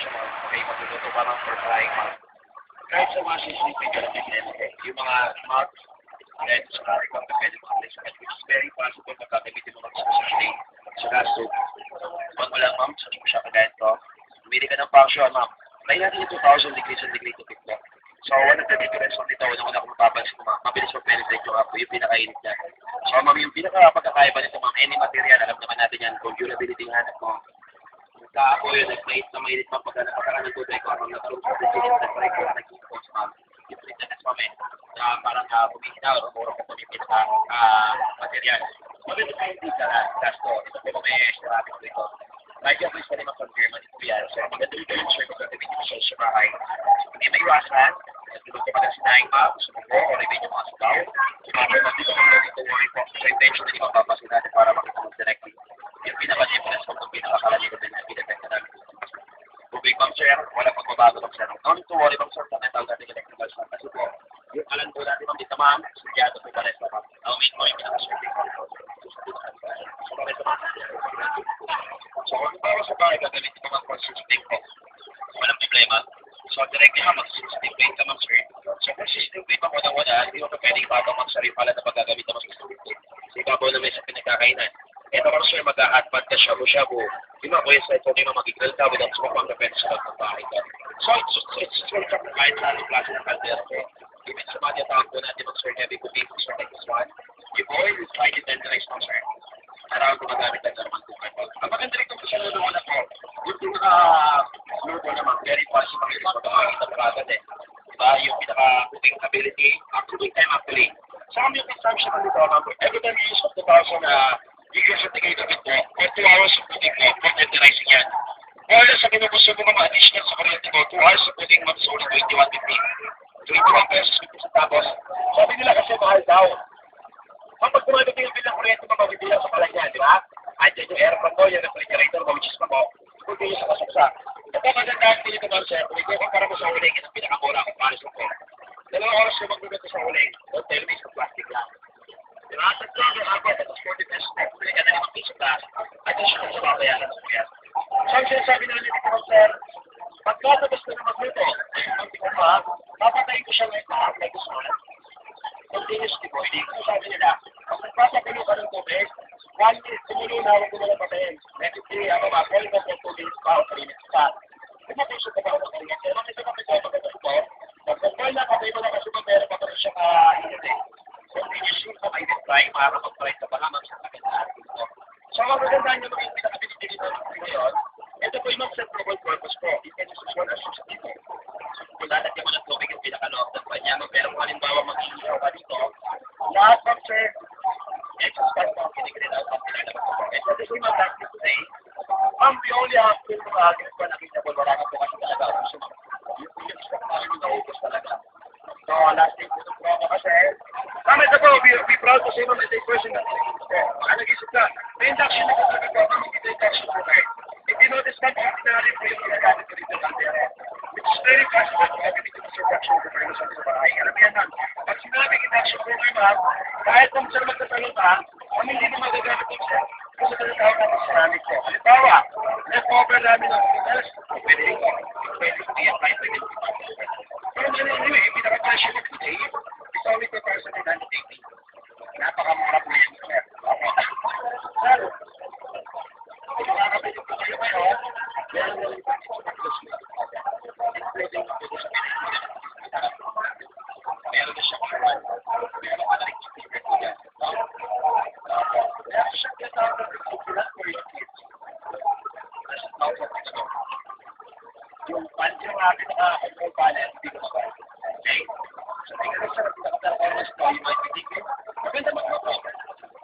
siya okay, magluluto ka ng for frying pan. Kahit sa mga seasoning pwede na business, yung mga malt, red, sa curry pang pwede mga placement, which is very possible magkakamitin mo mag-seasoning sa gas soup. Huwag mo lang ma'am, sabi mo siya kaganito. Bumili ka ng function ma'am. Try natin yung 2,000 degrees and degree to cook mo. So, one of the difference from ito, una kung mapapansin mo ma'am, mabilis mag-penetrate yung apoy, yung pinakainit niya. So, ma'am, yung pinaka-pagkakaiba nito ma'am, any material, alam naman natin yan, kung durability yung hanap mo, nagka-apoy, nag-plate na mainit ma'am, pagka napakaran ng tubig, ma'am, nagkaroon sa pagkakit, nag-break ko, nag-impose ma'am, yung fitness ma'am na parang bumihina, o mura ko yung pinaka-material. Mabilis na hindi ka na, gasto, ito po may ceramic dito. Kahit yung please pwede mag-confirm ano po yan. So, maganda rin yung sure kung gagawin nyo sa bahay. Hindi may iwasan, nagtulog ka pa ng sinayang map, sumuko, o review yung mga sabaw. Sumabay mo dito kung dito worry po. So, intention din yung mapapasin natin para makitulog directly. Yung pinaka-difference kung pinaka-kalaligo din na pinag-effect na namin. Tubig bang sir, walang magbabago bang sir. Don't to worry bang sir, kung may tawag natin electrical sir. Kasi po, yung alam po natin ma'am dito ma'am, sudyado po pa rin sa ma'am. Naumin mo yung pinaka-survey ko. So, pares sa ma'am. So, kung bawa sa bahay, gagamitin mo mga consistent po. Walang problema. So, directly ka mag-consistent way ka mag-sir. So, consistent way pa wala, hindi mo pa pwedeng bago mag-sarili pala na paggagamit na mag-consistent way. Kasi babaw na may sa pinagkakainan. Ito ka sir, mag-a-advance ka shabu-shabu. Yung mga kuya sa ito, yung mag-grill ka without sumapang na pwede sa ng bahay ka. So, it's sort of kahit sa anong klase ng kaldero ko. Even sa mga tawag po natin mag-sir heavy cooking, sir like this one. You boil, you try to tenderize mo sir. Around gumagamit ng naman cooker. Ang maganda rin kung sa luto na po, yung pinaka-luto naman, very possible yung pagkakakit ng product eh. Diba? Yung pinaka-cooking ability, cooking time actually. Sa kami yung consumption ng luto, every time you use of the 2,000 you use it again of it po, or 2 hours of cooking po, for tenderizing yan. Or sa kinukuso mo mga additional sa kuryente mo, 2 hours of cooking mo, so 21.50. 21 pesos sa tapos. Sabi nila kasi mahal daw. Kapag kumabit yung bilang kuryente mo, mabibilang sa palagyan, di ba? At yan yung aircon mo, yung refrigerator mo, which is mo, kung yung sa kasaksak. Ito magandang dito naman, sir, kung ikaw para mo sa huling, ang pinakamura kung paano sa ko. 2 oras yung magbibilang sa huling, don't tell me sa plastic lang. Di ba? Sa club, yung apat, at 40 pesos, huling ka na naman piso class, at yung siya sa babayaran sa kuya. So, ang sinasabi na nito naman, sir, pagkatapos na magluto, ang tingnan mo, papatayin ko siya ngayon, like this one. Continuously po, hindi ko sabi nila, kung nagpapakulo ka ng tubig, 1 minute, tumulo na ako na patayin. Next day, ako ba, call mo for 2 minutes pa o 3 minutes pa. Kung mapuso ka ba ako ng kuryente, makita ka ito, maganda ito, pag-call na kapay mo na kasi magpera pa rin siya ka-init. Continuously ka may try, para mag-try ka pa naman sa kakita. So, ang magandaan nyo mga pinakability dito ngayon, ito po yung mag-set-probable purpose po. It can use one as substitute. So, kung lalagyan mo ng tubig yung pinaka-loob ng kanya, pero kung halimbawa mag-iiyaw ka dito, lahat ng sir, exercise mo ang pinigrin out ng pinalabas ko. And so, this is my practice today. We only have to ganit pa nakita po, wala ka po kasi talaga ako sumang. Yung instruct na yung naubos talaga. So, last thing po ito po kasi, ito po, be proud to say mo, may person na nag-isip ka, may induction na kasi po, kami dito induction po kayo. If you notice that, hindi na rin po yung ginagamit ko dito lang din. Which is very possible to gagawin dito sa induction po kayo sa bahay. Alam yan lang, pag sinabing induction po kayo ma'am, kahit kung sir magtatanong ka, kung hindi na magagamit po sir, kasi tinatawag natin sa ceramic po. Halimbawa, leftover namin ng pitas, pwede ko i-apply sa ganito. Pero anyway, pinaka-question of today, is only for person in undertaking. Napakamura po yan, sir. Sir, kung nakakabili po kayo ngayon, meron na rin po sa pag-close. Including po sa meron na siya kawan. Meron ka na rin sa favorite ko yan. Meron siya tinatawag na particular for your kids. That's not what it's called. Yung pansin natin na balance, dito sa okay? So, tingnan sa pinaka-performance ko, yung might be thinking, maganda mag-pro.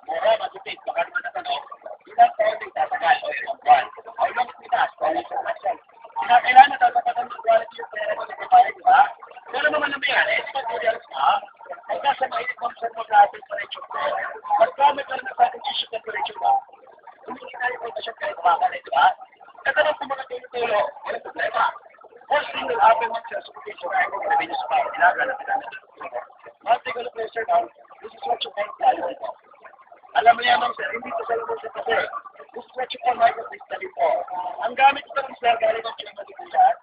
Mura, matipid, baka naman natanong, ilang taon din tatagal o ilang buwan. How long it does, quality of myself. Kinakailan na tatapatan ng quality yung pera mo ng babae, di ba? Pero naman naman yan, it's materials ka. Pagka sa mainit mo sa mga temperature mo, pagka may parang natin tissue temperature mo, hindi na yung protection kahit baka na, di ba? Katanong sa mga tulo-tulo, walang problema. First thing will happen once you're supporting ay kung sabihin nyo sa mga ginagawa na pinanagin. One thing will pleasure now, this is what you call value po. Alam mo yan, sir, hindi ko sa lumusip kasi. This is what you call microcrystalline po. Ang gamit ito ng sir, galing ng China dito yan.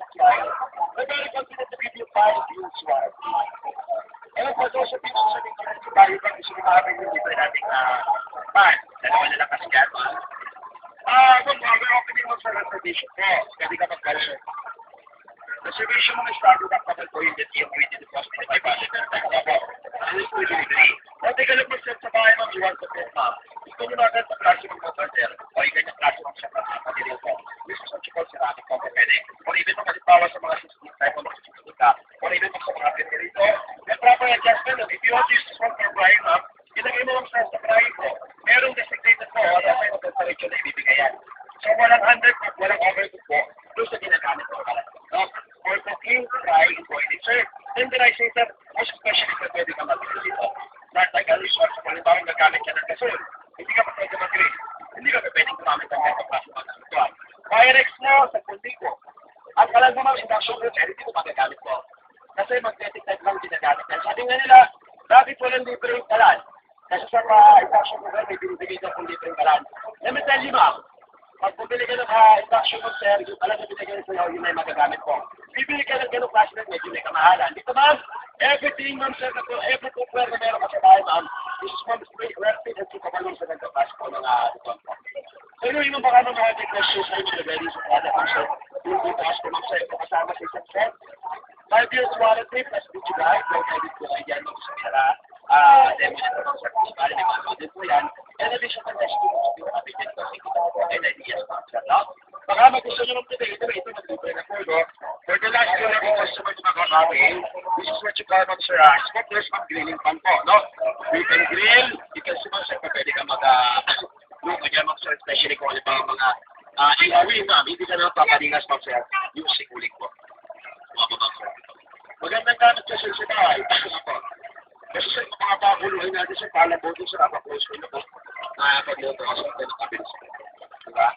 gusto mo makapit yung libre nating pan. Dalawa na lang kasi yan, ma'am. Kung we're opening mo sa reservation po, pwede ka mag-reserve. Reservation mo na start up kapag po yung waiting deposit na may budget ng tayo po. Ano yung free delivery? O, teka lang mag-set sa bahay, ma'am, you want to pay, ma'am. Gusto mo natin sa klase ng motor o yung ganyang klase ng siya pagkakadili po. Gusto sa chikol ceramic po, pwede. Or even magkalipawa sa mga system type o makasusunod ka. Or even sa mga pinirito. And proper adjustment, if you want to use this one for Brian, ma'am, ilagay mo lang sa Brian po. Merong designated po, o yung may temperature na ibibigay yan. So, walang undercook, walang overcook po, doon sa ginagamit ko. No? For cooking, frying, and boiling. Sir, tenderizer, most especially kung pwede ka mag-grill dito. Not like a resort, kung halimbawa nagamit ka ng gasol, hindi ka pa pwede mag-grill. Hindi ka pa pwedeng gumamit ng mga klase ng mga Pyrex mo, sa kundi ko. Ang kalang naman, induction grill, hindi ko magagamit ko. Kasi magnetic type lang ginagamit. Sabi nga nila, bakit walang libre yung kalan? Kasi sa induction grill, may binibigay na kung libre yung kalan. Let me tell you, ma'am, pag bumili ka ng induction mo, sir, yung pala na binigay sa'yo, yun ay magagamit ko. Bibili ka ng ganong klase ng medyo may kamahalan. Dito, ma'am, everything, ma'am, sir, na po, every cookware na meron ka sa bahay, ma'am, this is ma'am, worth it at sukabalong sa nagkapas po ng ito. So, yun yung baka ng mga questions na yung ready sa product, ma'am, sir. Yung itaas ko, ma'am, sir, ito kasama sa isang set. 5 years warranty, plus video guide, no edit po kayo dyan, ma'am, sa pera. Demo nito, ma'am, sir, kung bali may mga din po yan. And additional testimonies po, kami din po, hindi ko po and ideas, ma'am, sir, no? Baka mag-gusto nyo ng today, ito mag-libre na po, no? For the last year na customer na makakawin, this is what you call, ma'am, sir, smokeless ma'am grilling pan po, no? You can grill, you can see, ma'am, sir, pwede ka luto niya, ma'am, sir, especially kung ano ba mga ilawin, ma'am, hindi ka na papalingas, ma'am, sir, yung sikuling po. Ma'am, sir. Magandang gamit sa sir sa bahay. Kasi sa mga pakuluhin natin sa palabotin sa kapapos ko na po, nakakagluto kasi ito ng kabilis. Diba?